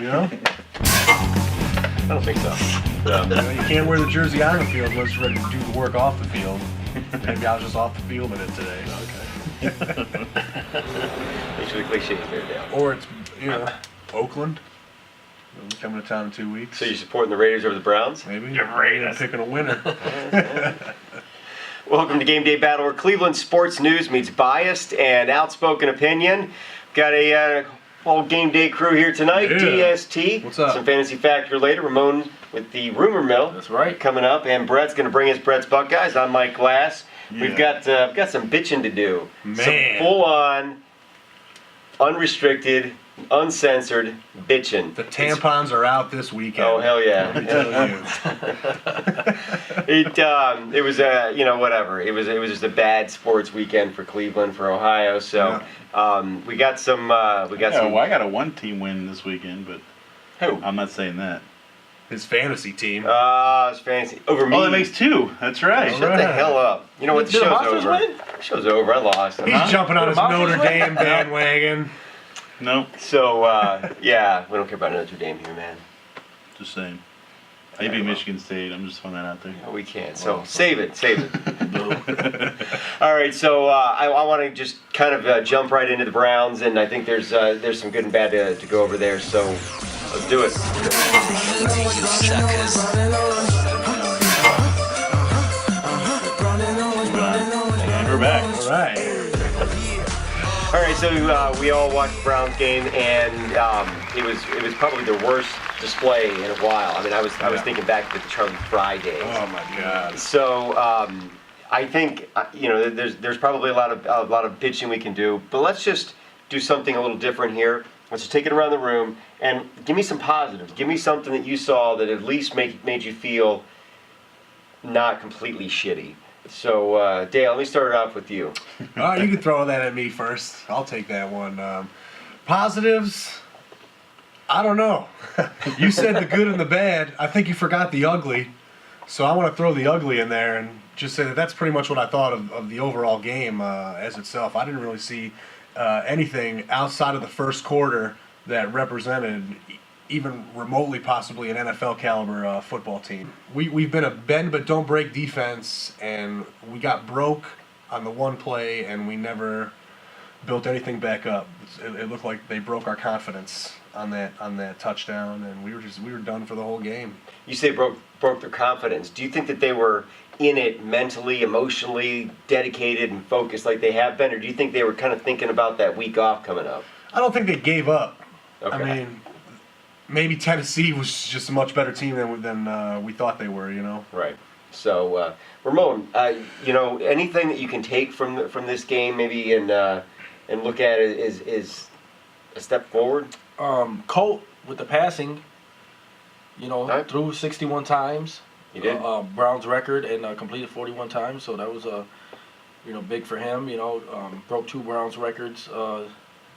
You know? I don't think so. No. You can't wear the jersey on the field unless you're ready to do the work off the field. Maybe I was just off the field in it today. Okay. Thanks for the cliches there, Dale. Or it's, Oakland. Coming to town in 2 weeks. So you're supporting the Raiders over the Browns? Maybe. You're Raiders. Picking a winner. Welcome to Game Day Battle, where Cleveland sports news meets biased and outspoken opinion. Got a whole Game Day crew here tonight. Yeah. DST. What's up? Some Fantasy Factor later. Ramon with the Rumor Mill. That's right. Coming up. And Brett's going to bring us Brett's Buckeyes. I'm Mike Glass. Yeah. We've got some bitching to do. Man. Some full-on, unrestricted, uncensored bitching. The tampons are out this weekend. Oh, hell yeah. Let me tell you. It was whatever. It was just a bad sports weekend for Cleveland, for Ohio. So we got some. Well, I got a one-team win this weekend, but Who? I'm not saying that. His fantasy team. It's fancy. Over me. Oh, that makes two. That's right. Shut the hell up. You know what? The Did the show's Monsters over. win? The show's over. I lost. He's jumping on his Monsters Notre win? Dame bandwagon. No, So, we don't care about Notre Dame here, man. just saying. I beat Michigan State. I'm just throwing that out there. No, we can't. So, save it. All right, so I want to just kind of jump right into the Browns, and I think there's some good and bad to go over there, so let's do it. And we're back. All right. All right, so we all watched the Browns game, and it was probably the worst display in a while. I mean, I was thinking back to the Charlie Fry days. Oh my God. So I think there's probably a lot of bitching we can do, but let's just do something a little different here. Let's just take it around the room and give me some positives. Give me something that you saw that at least made you feel not completely shitty. So Dale, let me start it off with you. All right, you can throw that at me first. I'll take that one. Positives? I don't know. You said the good and the bad. I think you forgot the ugly. So I want to throw the ugly in there and just say that that's pretty much what I thought of the overall game as itself. I didn't really see anything outside of the first quarter that represented even remotely possibly an NFL caliber football team. We've been a bend but don't break defense, and we got broke on the one play, and we never built anything back up. It looked like they broke our confidence on that touchdown, and we were done for the whole game. You say broke their confidence. Do you think that they were in it mentally, emotionally, dedicated, and focused like they have been, or do you think they were kind of thinking about that week off coming up? I don't think they gave up. Okay. I mean, maybe Tennessee was just a much better team than we thought they were, Right. So, Ramon, anything that you can take from this game, maybe and look at it is a step forward. COLT with the passing, Right. threw 61 times. You did. Brown's record, and completed 41 times. So that was big for him. Broke two Browns records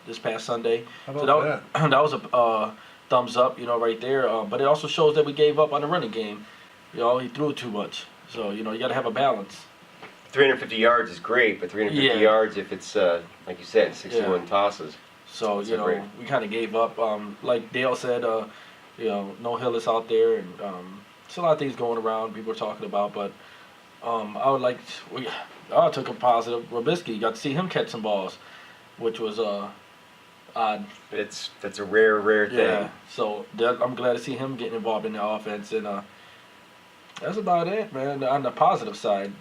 this past Sunday. How about that? That was a thumbs up, right there. But it also shows that we gave up on the running game. He threw too much. So you got to have a balance. 350 yards is great, but 350 yards if it's like you said, 61 tosses. So we kind of gave up. Like Dale said, no Hillis out there, and there's a lot of things going around people are talking about. But I took a positive. Robisky, got to see him catch some balls, which was odd. That's a rare thing. Yeah. So I'm glad to see him getting involved in the offense, and that's about it, man. On the positive side.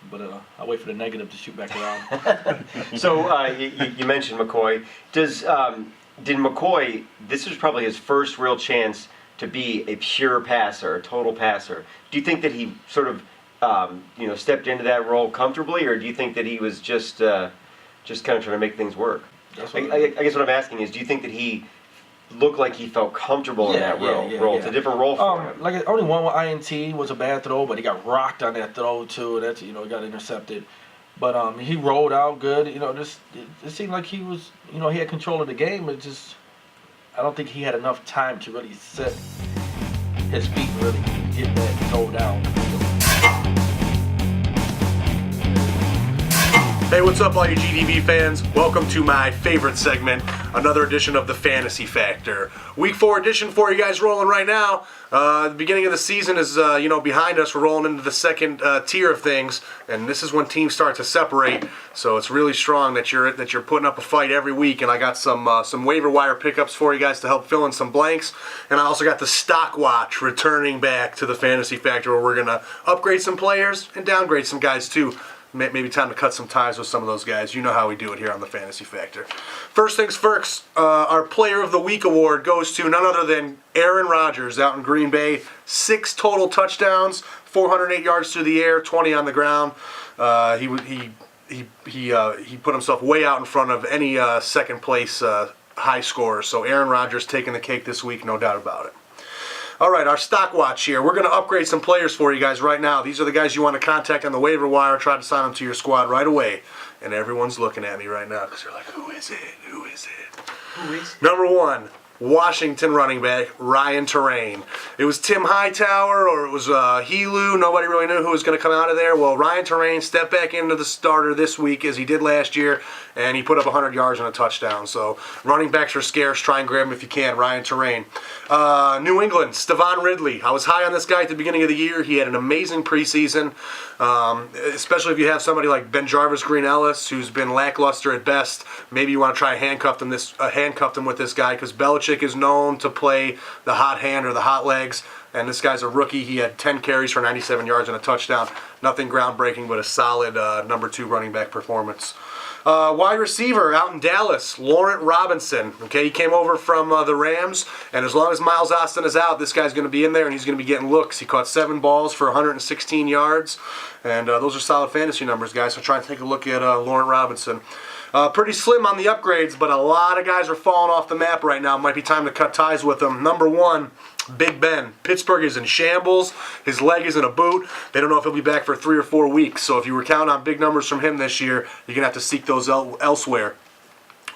But I'll wait for the negative to shoot back around. So you mentioned McCoy. Did McCoy? This was probably his first real chance to be a pure passer, a total passer. Do you think that he sort of stepped into that role comfortably, or do you think that he was just kind of trying to make things work? I guess what I'm asking is, do you think that he looked like he felt comfortable in that role? Yeah. It's a different role for him. Like only one with INT was a bad throw, but he got rocked on that throw too. That's he got intercepted, but he rolled out good. It seemed like he was he had control of the game. It just I don't think he had enough time to really set his feet and really get that throw down. Hey, what's up all you GDB fans? Welcome to my favorite segment another edition of the Fantasy Factor. Week 4 edition for you guys rolling right now. The beginning of the season is behind us. We're rolling into the second tier of things, and this is when teams start to separate. So it's really strong that you're putting up a fight every week. And I got some waiver wire pickups for you guys to help fill in some blanks. And I also got the Stock Watch returning back to the Fantasy Factor, where we're gonna upgrade some players and downgrade some guys too. Maybe time to cut some ties with some of those guys. You know how we do it here on the Fantasy Factor. First things first, our Player of the Week award goes to none other than Aaron Rodgers out in Green Bay. 6 total touchdowns, 408 yards through the air, 20 on the ground. He put himself way out in front of any second place high scorer. So Aaron Rodgers taking the cake this week, no doubt about it. All right, our stock watch here. We're going to upgrade some players for you guys right now. These are the guys you want to contact on the waiver wire. Try to sign them to your squad right away. And everyone's looking at me right now because they're like, who is it? Who is it? Who is it? Number 1, Washington running back Ryan Terrain. It was Tim Hightower or it was Helu. Nobody really knew who was going to come out of there. Well, Ryan Terrain stepped back into the starter this week as he did last year, and he put up 100 yards and a touchdown. So running backs are scarce. Try and grab him if you can. Ryan Terrain. New England, Stevan Ridley. I was high on this guy at the beginning of the year. He had an amazing preseason, especially if you have somebody like Ben-Jarvis Green-Ellis, who's been lackluster at best. Maybe you want to try and handcuff him with this guy, because Belichick is known to play the hot hand or the hot legs, and this guy's a rookie. He had 10 carries for 97 yards and a touchdown. Nothing groundbreaking, but a solid number 2 running back performance. Wide receiver out in Dallas, Laurent Robinson. Okay, he came over from the Rams, and as long as Miles Austin is out, this guy's going to be in there, and he's going to be getting looks. He caught 7 balls for 116 yards, and those are solid fantasy numbers, guys. So try and take a look at Laurent Robinson. Pretty slim on the upgrades, but a lot of guys are falling off the map right now. Might be time to cut ties with them. Number 1, Big Ben. Pittsburgh is in shambles. His leg is in a boot. They don't know if he'll be back for 3 or 4 weeks. So if you were counting on big numbers from him this year, you're going to have to seek those elsewhere.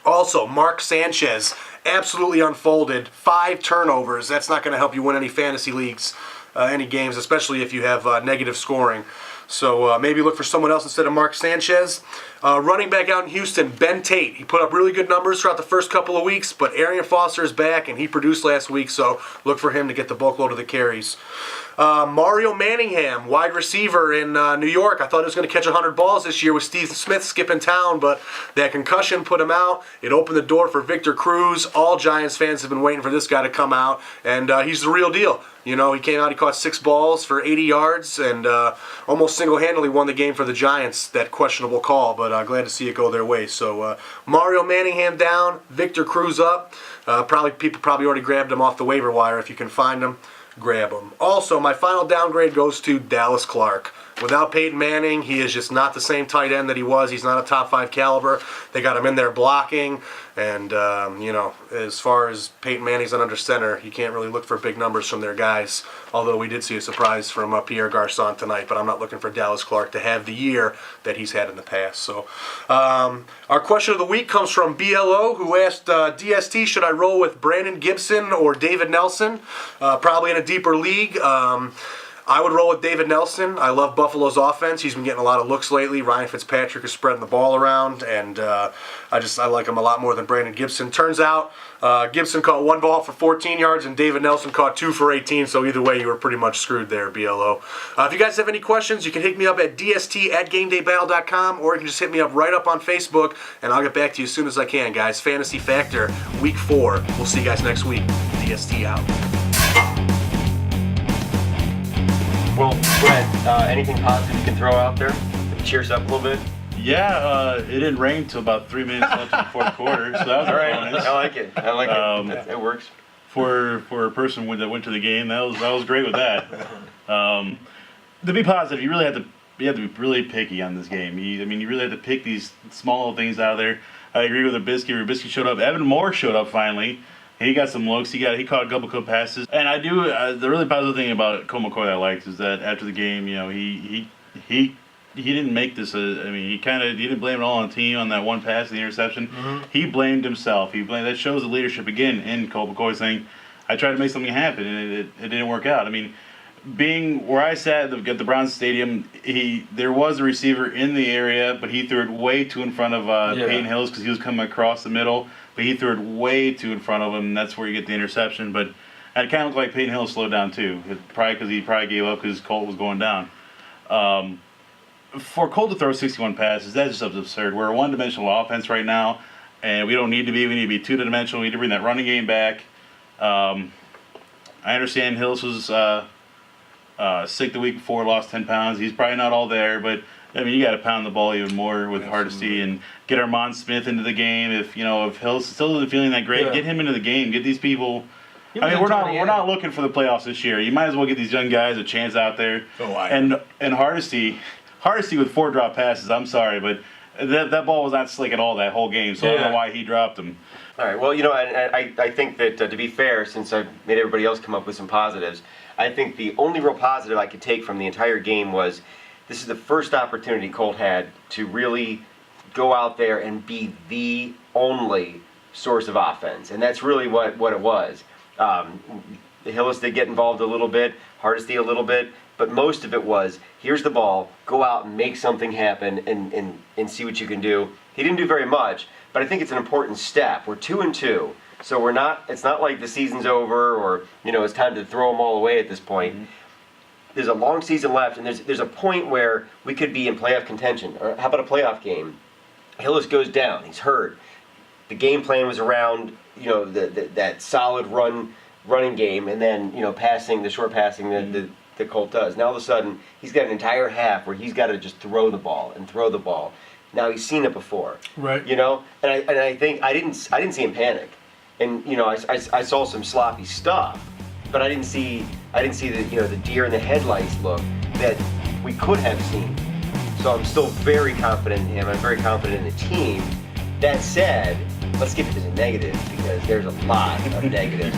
Also, Mark Sanchez, absolutely unfolded. 5 turnovers. That's not going to help you win any fantasy leagues, any games, especially if you have negative scoring. So maybe look for someone else instead of Mark Sanchez. Running back out in Houston, Ben Tate. He put up really good numbers throughout the first couple of weeks, but Arian Foster is back, and he produced last week, so look for him to get the bulk load of the carries. Mario Manningham, wide receiver in New York. I thought he was going to catch 100 balls this year with Steve Smith skipping town, but that concussion put him out. It opened the door for Victor Cruz. All Giants fans have been waiting for this guy to come out, and he's the real deal. You know, he came out, he caught 6 balls for 80 yards, and almost single-handedly won the game for the Giants, that questionable call, but glad to see it go their way. So Mario Manningham down, Victor Cruz up. People probably already grabbed him off the waiver wire. If you can find him, grab him. Also, my final downgrade goes to Dallas Clark. Without Peyton Manning, he is just not the same tight end that he was. He's not a top 5 caliber. They got him in there blocking. And, as far as Peyton Manning's under center, you can't really look for big numbers from their guys. Although we did see a surprise from Pierre Garçon tonight. But I'm not looking for Dallas Clark to have the year that he's had in the past. So our question of the week comes from BLO, who asked, DST, should I roll with Brandon Gibson or David Nelson? Probably in a deeper league. I would roll with David Nelson. I love Buffalo's offense. He's been getting a lot of looks lately. Ryan Fitzpatrick is spreading the ball around, and I like him a lot more than Brandon Gibson. Turns out Gibson caught 1 ball for 14 yards, and David Nelson caught 2 for 18, so either way, you were pretty much screwed there, BLO. If you guys have any questions, you can hit me up at dst@gamedaybattle.com, or you can just hit me up right up on Facebook, and I'll get back to you as soon as I can, guys. Fantasy Factor, Week 4. We'll see you guys next week. DST out. Well, Brett, anything positive you can throw out there? Cheers up a little bit. Yeah, it didn't rain till about 3 minutes left in the 4th quarter, so that was All a right, bonus. I like it. I like it. It works. For a person that went to the game, that was great with that. To be positive, you have to be really picky on this game. You really have to pick these small little things out of there. I agree with Rubisky. Rubisky showed up. Evan Moore showed up finally. He got some looks. He caught a couple good passes. And I do the really positive thing about Colt McCoy that I liked is that after the game, he didn't make this. He didn't blame it all on the team on that one pass and the interception. Mm-hmm. He blamed himself. That shows the leadership again in Colt McCoy saying, "I tried to make something happen and it didn't work out." Being where I sat at the Browns Stadium, there was a receiver in the area, but he threw it way too in front of Peyton Hillis because he was coming across the middle. But but he threw it way too in front of him, and that's where you get the interception. But it kind of looked like Peyton Hill slowed down too, probably because he gave up because Colt was going down. For Colt to throw 61 passes, that's just absurd. We're a one-dimensional offense right now, and we don't need to be. We need to be two-dimensional. We need to bring that running game back. I understand Hills was sick the week before, lost 10 pounds. He's probably not all there, but I mean, you got to pound the ball even more with Hardesty and get Armand Smith into the game. If Hills still isn't feeling that great, get him into the game. Get these people. I mean, we're not looking for the playoffs this year. You might as well get these young guys a chance out there. And Hardesty with 4 drop passes. I'm sorry, but that ball was not slick at all that whole game. So I don't know why he dropped them. All right. Well, I think that to be fair, since I made everybody else come up with some positives, I think the only real positive I could take from the entire game was this is the first opportunity Colt had to really go out there and be the only source of offense, and that's really what it was. Hillis did get involved a little bit, Hardesty a little bit, but most of it was, here's the ball, go out and make something happen and see what you can do. He didn't do very much, but I think it's an important step. We're 2-2, so it's not like the season's over or it's time to throw them all away at this point. Mm-hmm. There's a long season left, and there's a point where we could be in playoff contention. Or how about a playoff game? Hillis goes down, he's hurt. The game plan was around that solid running game, and then the short passing that Colt does. Now all of a sudden he's got an entire half where he's got to just throw the ball. Now he's seen it before, right? And I think I didn't see him panic, and I saw some sloppy stuff, but I didn't see the deer in the headlights look that we could have seen. So I'm still very confident in him. I'm very confident in the team. That said, let's get to the negatives because there's a lot of negatives.